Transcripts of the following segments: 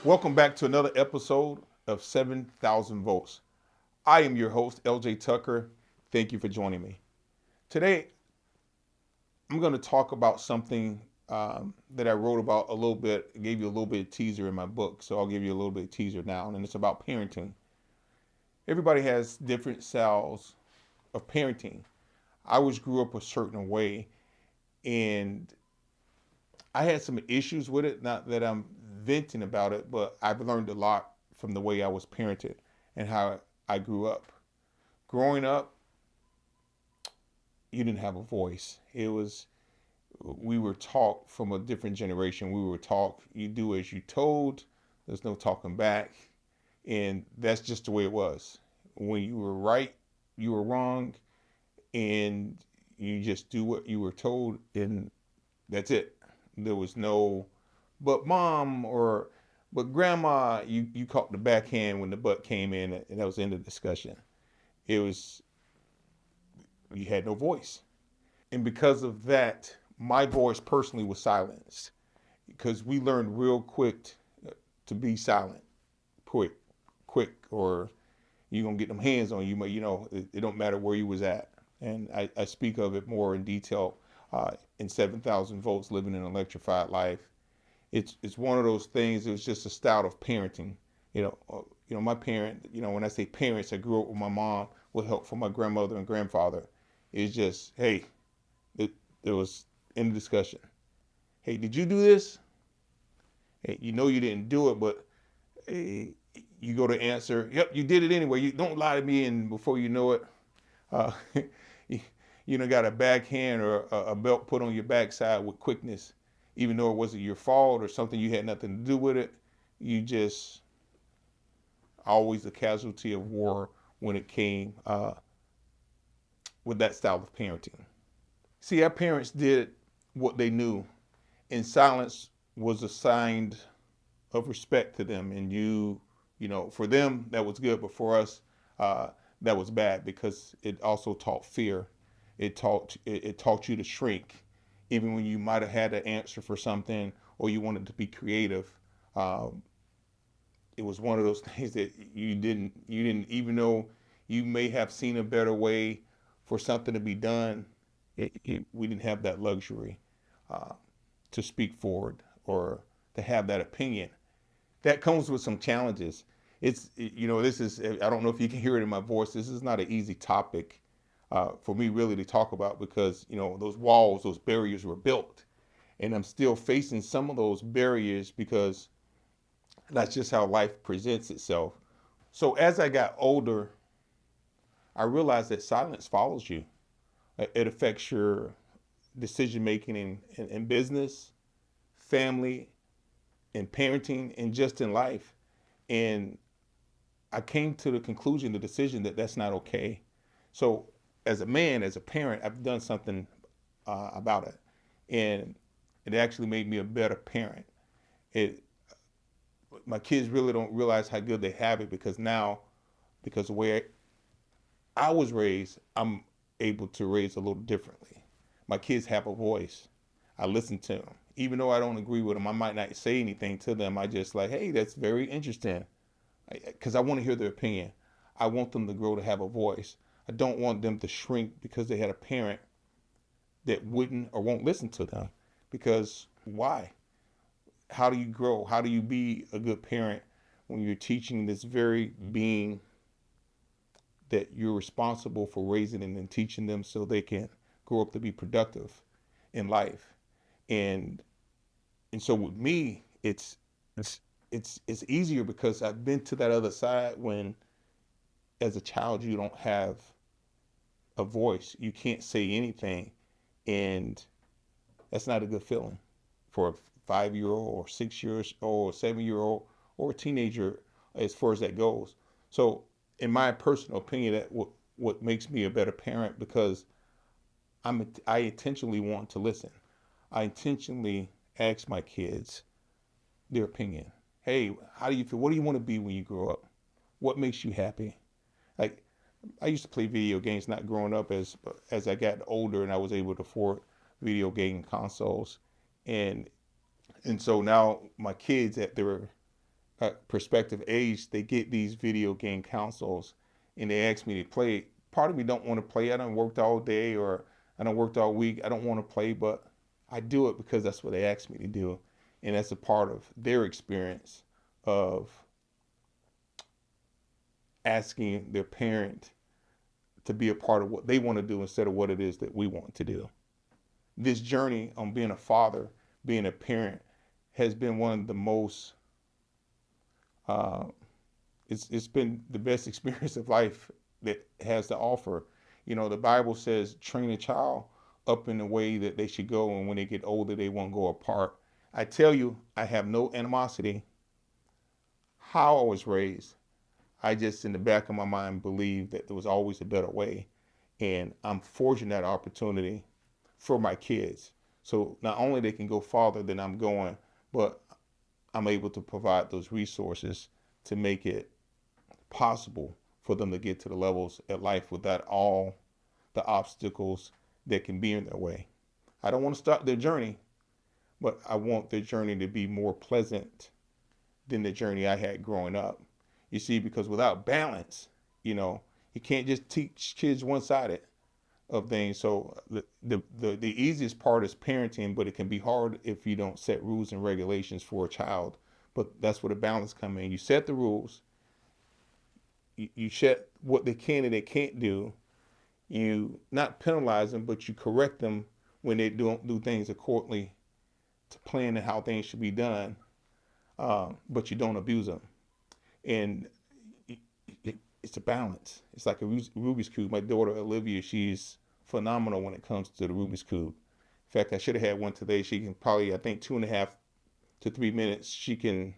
Welcome back to another episode of 7,000 Volts. I am your host, LJ Tucker. Thank you for joining me. Today, I'm going to talk about something that I wrote about a little bit, I gave you a little bit of teaser in my book, so I'll give you a little bit of teaser now, and it's about parenting. Everybody has different styles of parenting. I was grew up a certain way, and I had some issues with it. Not that I'm venting about it, but I've learned a lot from the way I was parented and how I grew up. Growing up, you didn't have a voice. It was we were taught from a different generation. We were taught you do as you told. There's no talking back, and that's just the way it was. When you were right, you were wrong, and you just do what you were told, and that's it. There was no, but mom or but grandma. You caught the backhand when the butt came in, and that was the end of the discussion. It was you had no voice, and because of that, my voice personally was silenced because we learned real quick to be silent, quick, quick, or you're gonna get them hands on you. It don't matter where you was at, and I speak of it more in detail in 7,000 Volts, living an electrified life. It's one of those things. It was just a style of parenting. My parent. When I say parents, I grew up with my mom with help from my grandmother and grandfather. It's just, hey, there was in the discussion. Hey, did you do this? Hey, you didn't do it, but hey, you go to answer. Yep, you did it anyway. You don't lie to me, and before you know it, uh, you got a backhand or a belt put on your backside with quickness, even though it wasn't your fault or something you had nothing to do with it. You just always a casualty of war when it came with that style of parenting. See, our parents did what they knew, and silence was a sign of respect to them. And for them that was good, but for us, that was bad because it also taught fear. It taught you to shrink, even when you might have had an answer for something or you wanted to be creative. Um, it was one of those things that you didn't even though you may have seen a better way for something to be done. We didn't have that luxury uh, to speak forward or to have that opinion. That comes with some challenges. This is, I don't know if you can hear it in my voice. This is not an easy topic for me really to talk about because those walls, those barriers were built, and I'm still facing some of those barriers because that's just how life presents itself. So as I got older, I realized that silence follows you. It affects your decision making in business, family, and parenting, and just in life. And I came to the conclusion, the decision that that's not okay. So as a man, as a parent, I've done something about it, and it actually made me a better parent. It My kids really don't realize how good they have it because now, because the way I was raised, I'm able to raise a little differently. My kids have a voice. I listen to them. Even though I don't agree with them, I might not say anything to them. I just like, hey, that's very interesting. Because I want to hear their opinion. I want them to grow to have a voice. I don't want them to shrink because they had a parent that wouldn't or won't listen to them. Because why? How do you grow? How do you be a good parent when you're teaching this very being that you're responsible for raising and teaching them so they can grow up to be productive in life? And so with me, it's easier because I've been to that other side when as a child you don't have a voice. You can't say anything, and that's not a good feeling for a 5 year old or 6 years old or 7 year old or a teenager as far as that goes. So in my personal opinion, that what makes me a better parent because I intentionally want to listen. I intentionally ask my kids their opinion. Hey, how do you feel? What do you want to be when you grow up? What makes you happy? Like I used to play video games, not growing up as I got older and I was able to afford video game consoles, and so now my kids at their prospective age, they get these video game consoles and they ask me to play. Part of me don't want to play. I done worked all day or I done worked all week. I don't want to play, but I do it because that's what they asked me to do. And that's a part of their experience of asking their parent to be a part of what they want to do instead of what it is that we want to do. This journey on being a father, being a parent, has been one of the most uh, it's been the best experience of life that has to offer. You know, the Bible says, train a child up in the way that they should go, and when they get older, they won't go apart. I tell you, I have no animosity how I was raised. I just, in the back of my mind, believe that there was always a better way. And I'm forging that opportunity for my kids. So not only they can go farther than I'm going, but I'm able to provide those resources to make it possible for them to get to the levels at life without all the obstacles that can be in their way. I don't want to stop their journey, but I want their journey to be more pleasant than the journey I had growing up. You see, because without balance, you can't just teach kids one-sided of things. So the easiest part is parenting, but it can be hard if you don't set rules and regulations for a child. But that's where the balance comes in. You set the rules, you set what they can and they can't do. You not penalize them, but you correct them when they don't do things accordingly to plan and how things should be done. But you don't abuse them. And it's a balance. It's like a Rubik's Cube. My daughter, Olivia, she's phenomenal when it comes to the Rubik's Cube. In fact, I should have had one today. She can probably, I think, 2.5 to 3 minutes, she can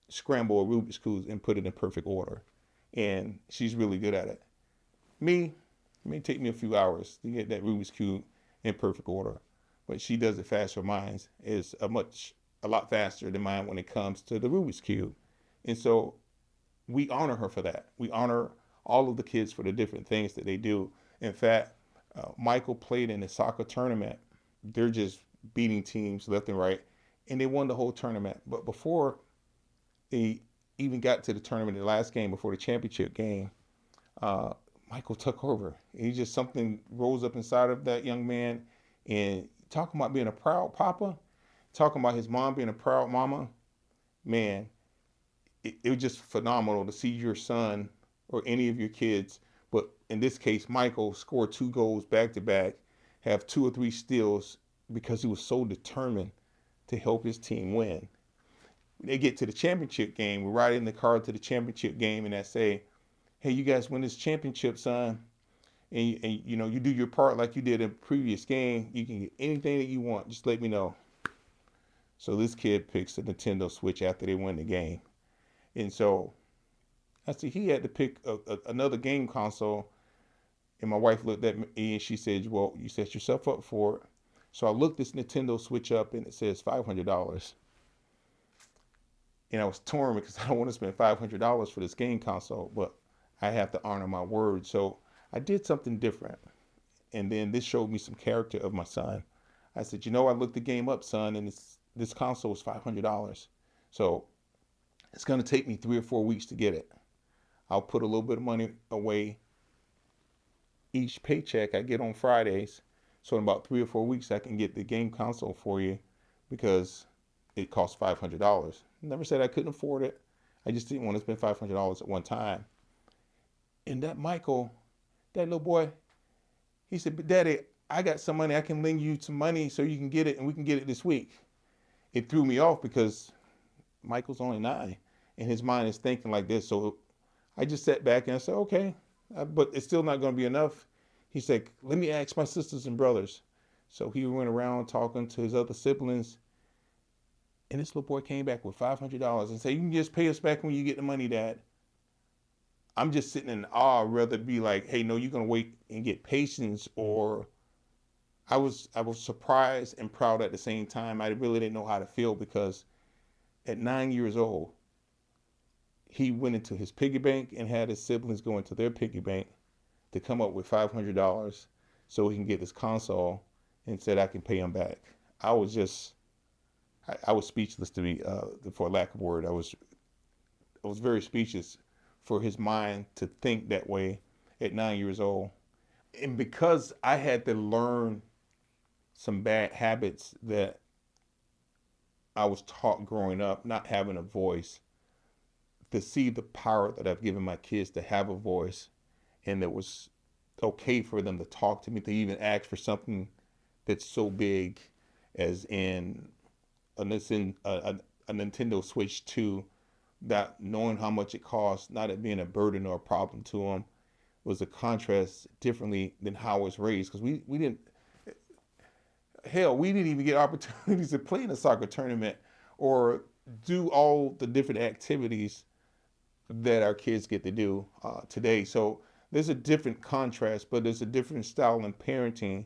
scramble a Rubik's Cube and put it in perfect order. And she's really good at it. Me, it may take me a few hours to get that Rubik's Cube in perfect order. But she does it faster. Mine is a lot faster than mine when it comes to the Rubik's Cube. And so we honor her for that. We honor all of the kids for the different things that they do. In fact, Michael played in a soccer tournament. They're just beating teams left and right, and they won the whole tournament. But before they even got to the tournament, the last game before the championship game, Michael took over. He just, something rose up inside of that young man, and talking about being a proud papa, talking about his mom being a proud mama, man, it was just phenomenal to see your son or any of your kids, but in this case, Michael scored 2 goals back to back, have 2 or 3 steals because he was so determined to help his team win. When they get to the championship game, we're riding the car to the championship game, and I say, hey, you guys win this championship, son. And you do your part like you did in the previous game. You can get anything that you want. Just let me know. So this kid picks a Nintendo Switch after they win the game. And so I see he had to pick another game console. And my wife looked at me and she said, well, you set yourself up for it. So I looked this Nintendo Switch up and it says $500. And I was torn because I don't want to spend $500 for this game console, but I have to honor my word. So I did something different. And then this showed me some character of my son. I said, I looked the game up, son, and this console is $500. So it's going to take me 3 or 4 weeks to get it. I'll put a little bit of money away each paycheck I get on Fridays. So in about 3 or 4 weeks, I can get the game console for you because it costs $500. Never said I couldn't afford it. I just didn't want to spend $500 at one time. And that Michael, that little boy, he said, but Daddy, I got some money. I can lend you some money so you can get it and we can get it this week. It threw me off because Michael's only 9 and his mind is thinking like this. So I just sat back and I said, okay, but it's still not going to be enough. He said, let me ask my sisters and brothers. So he went around talking to his other siblings. And this little boy came back with $500 and said, you can just pay us back when you get the money, Dad. I'm just sitting in awe, rather be like, hey, no, you're going to wait and get patience. Or I was surprised and proud at the same time. I really didn't know how to feel because at 9 years old, he went into his piggy bank and had his siblings go into their piggy bank to come up with $500 so he can get this console, and said I can pay him back. I was speechless, to me, for lack of word. I was I was very speechless for his mind to think that way at 9 years old. And because I had to learn some bad habits that I was taught growing up, not having a voice, to see the power that I've given my kids to have a voice, and it was okay for them to talk to me, to even ask for something that's so big as in a Nintendo Switch 2, that knowing how much it costs, not it being a burden or a problem to them, was a contrast differently than how I was raised. Because we didn't, hell, we didn't even get opportunities to play in a soccer tournament or do all the different activities that our kids get to do today. So there's a different contrast, but there's a different style in parenting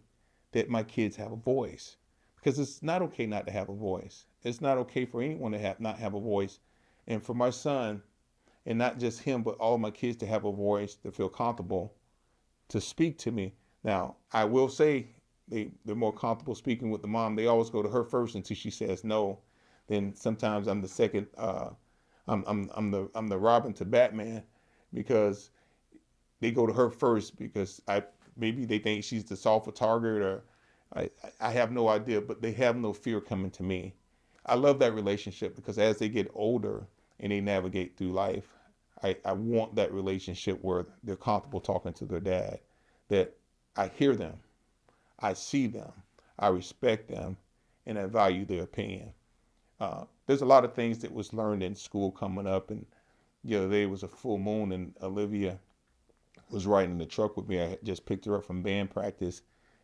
that my kids have a voice. Because it's not okay not to have a voice. It's not okay for anyone to not have a voice. And for my son, and not just him, but all my kids to have a voice, to feel comfortable to speak to me. Now, I will say they're more comfortable speaking with the mom. They always go to her first until she says no. Then sometimes I'm the second. I'm the Robin to Batman, because they go to her first because maybe they think she's the softer target, or I have no idea, but they have no fear coming to me. I love that relationship because as they get older and they navigate through life, I want that relationship where they're comfortable talking to their dad, that I hear them, I see them, I respect them, and I value their opinion. There's a lot of things that was learned in school coming up, and the other day was a full moon, and Olivia was riding in the truck with me. I had just picked her up from band practice,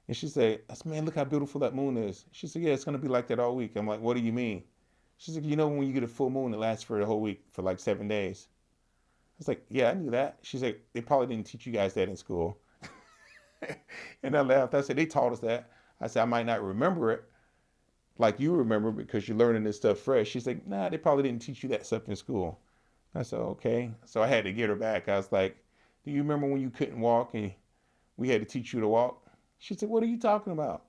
and she said, "Man, look how beautiful that moon is." She said, "Yeah, it's gonna be like that all week." I'm like, "What do you mean?" She's like, "You know, when you get a full moon, it lasts for the whole week, for like 7 days." I was like, "Yeah, I knew that." She's like, "They probably didn't teach you guys that in school." And I laughed. I said, "They taught us that." I said, "I might not remember it like you remember because you're learning this stuff fresh." She's like, "Nah, they probably didn't teach you that stuff in school." I said, "Okay." So I had to get her back. I was like, "Do you remember when you couldn't walk and we had to teach you to walk?" She said, "What are you talking about?"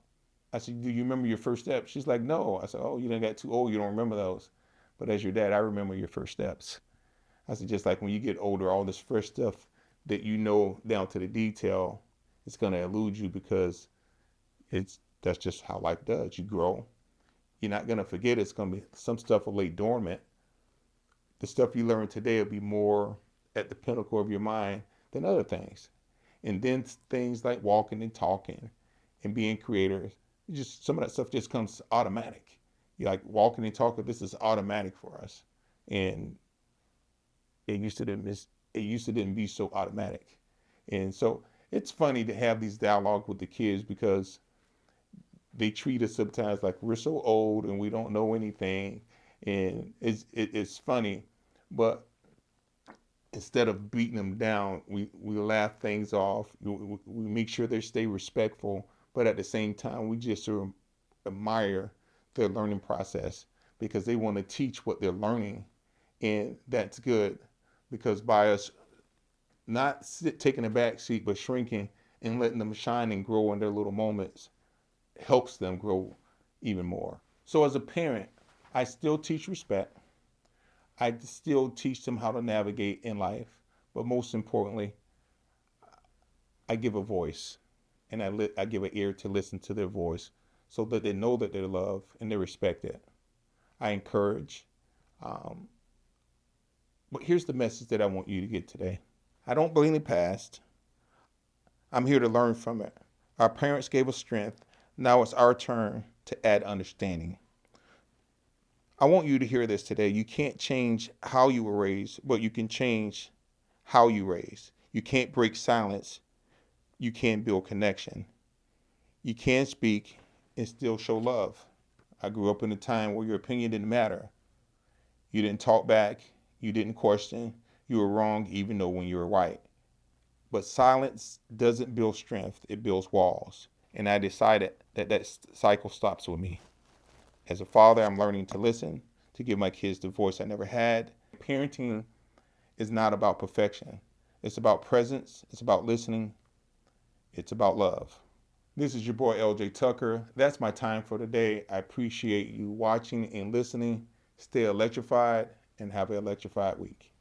I said, "Do you remember your first steps?" She's like, "No." I said, "Oh, you done got too old. You don't remember those. But as your dad, I remember your first steps." I said, "Just like when you get older, all this fresh stuff that you know down to the detail, it's going to elude you because that's just how life does. You grow. You're not going to forget. It's going to be some stuff will lay dormant. The stuff you learn today will be more at the pinnacle of your mind than other things. And then things like walking and talking and being creators, just some of that stuff just comes automatic. You like walking and talking. This is automatic for us, and it used to didn't be so automatic. And so it's funny to have these dialogue with the kids because they treat us sometimes like we're so old and we don't know anything, and it's funny, but instead of beating them down, we laugh things off. We make sure they stay respectful, but at the same time, we just sort of admire their learning process because they want to teach what they're learning, and that's good because by us not taking a back seat but shrinking and letting them shine and grow in their little moments helps them grow even more. So as a parent, I still teach respect. I still teach them how to navigate in life, but most importantly, I give a voice, and I give an ear to listen to their voice, so that they know that they're loved and they're respected. I encourage, um, but here's the message that I want you to get today. I don't blame the past. I'm here to learn from it. Our parents gave us strength. Now it's our turn to add understanding. I want you to hear this today. You can't change how you were raised, but you can change how you raise. You can't break silence. You can build connection. You can speak and still show love. I grew up in a time where your opinion didn't matter. You didn't talk back. You didn't question. You were wrong even though when you were right. But silence doesn't build strength. It builds walls. And I decided that cycle stops with me. As a father, I'm learning to listen, to give my kids the voice I never had. Parenting is not about perfection. It's about presence. It's about listening. It's about love. This is your boy, LJ Tucker. That's my time for today. I appreciate you watching and listening. Stay electrified and have an electrified week.